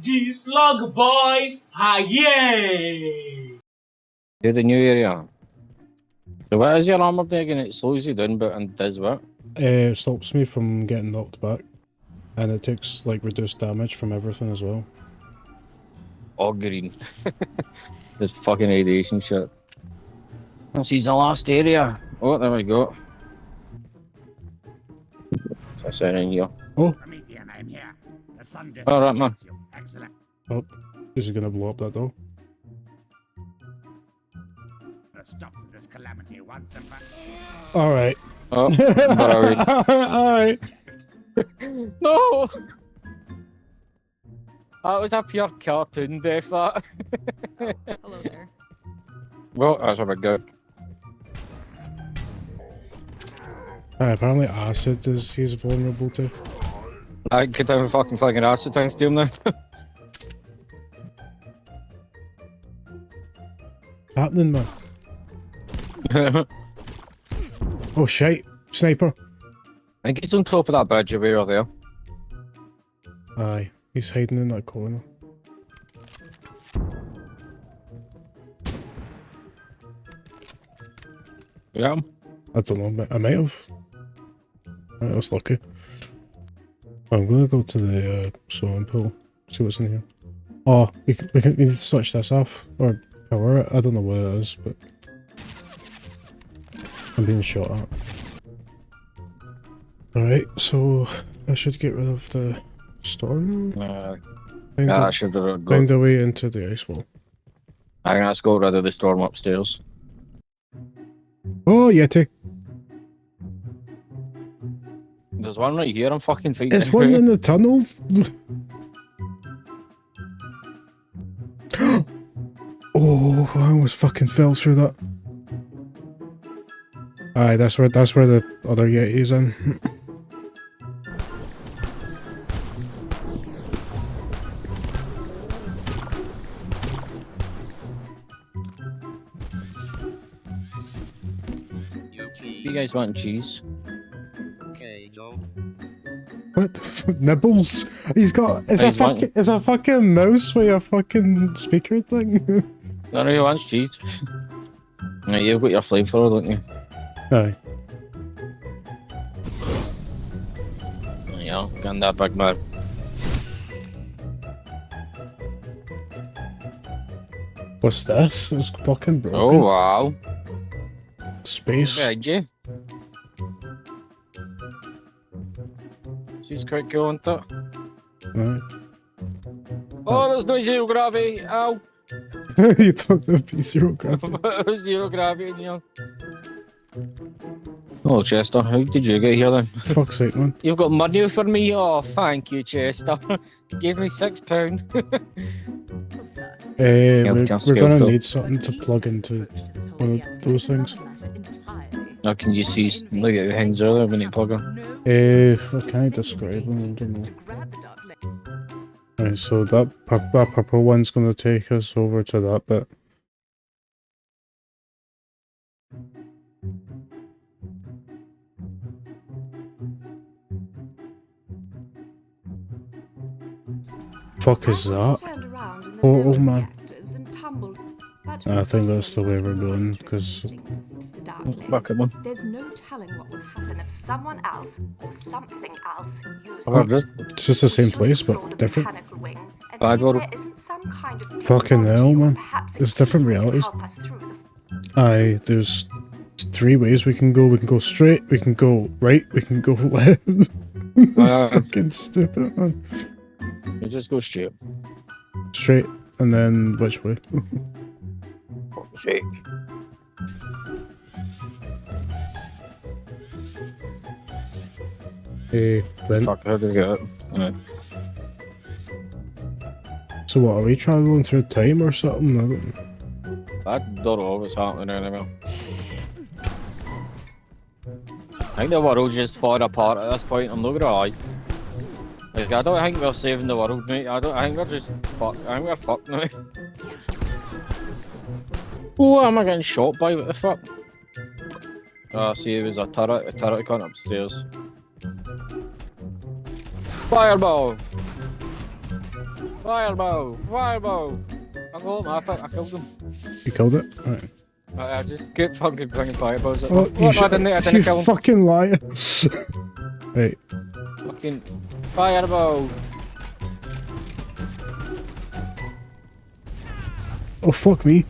the Slug boys! Ah, yay! To the new area. So what is your armor doing again? It slows you down, but and does what? It stops me from getting knocked back. And it takes, like, reduced damage from everything as well. All green. This fucking radiation shit. This is the last area. Oh, there we go. What's that in here? Oh! Promethean, I'm here. The sun Alright, man. you. Excellent. Oh, this is gonna blow up that door. A stop to this calamity once and for Alright. Oh, sorry. Alright. No! That was a pure cartoon death, that. Hello there. Well, that's what I got. Apparently acid is he's vulnerable to. I could have a fucking flagging acid thanks to him now. Happening, man. Oh shite. Sniper. I think he's on top of that bridge over there. Aye. He's hiding in that corner. Yeah. I don't know, I might have. I was lucky. I'm gonna go to the swimming pool, see what's in here. Oh, we need to switch this off, or power it. I don't know what it is, but I'm being shot at. Alright, so I should get rid of the storm. I should have Find a way into the ice wall. I think let's go rid of the storm upstairs. Oh, Yeti! There's one right here, I'm fucking fighting. There's one in the tunnel! Oh, I almost fucking fell through that. Aye, that's where the other Yeti is in. You guys want cheese? Okay, go. What the Nibbles? He's got is a fucking mouse with a fucking speaker thing. No, who wants cheese? Yeah, you've got your flamethrower, don't you? Aye. Yeah, gun that big man. What's this? It's fucking broken. Oh wow. Space. Behind you. This is quite cool, isn't it? Right. Oh, there's no zero gravity. Ow. You thought there'd be zero gravity. Zero gravity in here. Oh, Chester, how did you get here then? Fuck's sake, man. You've got money for me? Oh, thank you, Chester. You gave me £6. We're gonna need something to plug into one of those things. How can you see? Look at the things earlier when you plug them. What can I describe them? I don't know. Right, so that purple one's gonna take us over to that bit. Fuck is that? Oh man. I think that's the way we're going, because... Back at one. There's no telling what will happen if someone else or something else Oh, it's just the same place, but different. I got Fucking hell, man. There's different realities. Aye, there's 3 ways we can go. We can go straight, we can go right, we can go left. It's fucking stupid, man. You just go straight. Straight, and then which way? Straight. Vent. Fuck, how did I get it? Right. So what, are we travelling through time or something? I don't know. That door always happening anyway. I think the world just falling apart at this point, I'm not gonna lie. Like, I don't think we're saving the world, mate. I think we're just fucked. I think we're fucked now. Oh, am I getting shot by? What the fuck? Ah, see, it was a turret gone upstairs. Fireball! Fireball! Fireball! I got him, I killed him. You killed it? Right. I just kept fucking bringing fireballs at Oh, him. What? I didn't you kill him. fucking liar. Right. Fucking fireball! Oh, fuck me.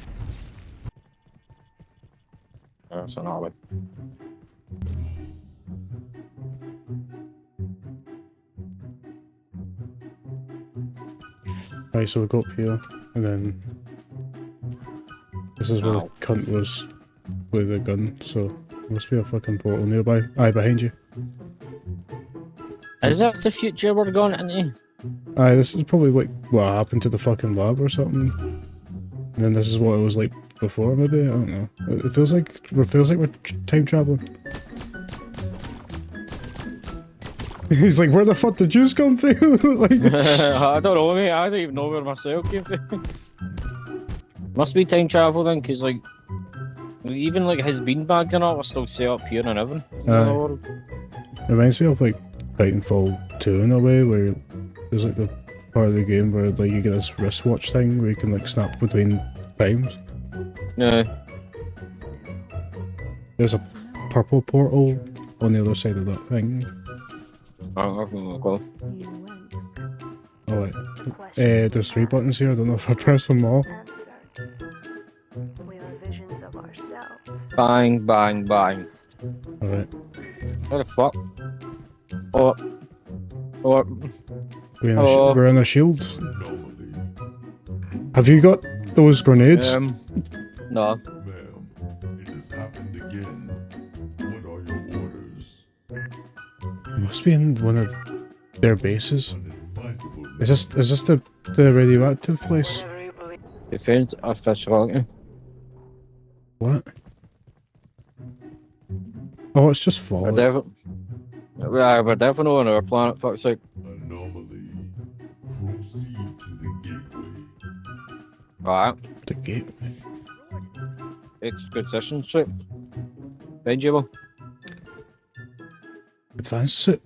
That's an orbit. Right, so we go up here, and then this is where the Ow. cunt was with a gun, so there must be a fucking portal nearby. Aye, behind you. Is that the future we're going into? Aye, this is probably like what happened to the fucking lab or something. And then this is what it was like before, maybe? I don't know. It feels like we're time traveling. He's like, where the fuck did juice come from? Like, I don't know, mate. I don't even know where my cell came from. Must be time travel then, because like, even like his beanbags and all are still set up here and everything. In the Aye. other world. reminds me of like Titanfall 2 in a way, where there's like the part of the game where like you get this wristwatch thing where you can like snap between times. Yeah. There's a purple portal on the other side of that thing. I can go. You win. Oh wait. The question There's 3 buttons here, I don't know if I press them all. answered. We are visions of ourselves. Bang, bang, bang. Alright. What the fuck? Oh. Oh. We're in a shield. Have you got those grenades? No. Ma'am, it has happened again. What are your orders? It must be in one of their bases. Unadvisable. Is this the radioactive place? Whatever you believe. Defense official. What? Oh, it's just We're falling. we're definitely on our planet, fuck's sake. Anomaly. Proceed to the gateway. Alright. The gate. Exposition suit. Behind you, Will. Advanced suit.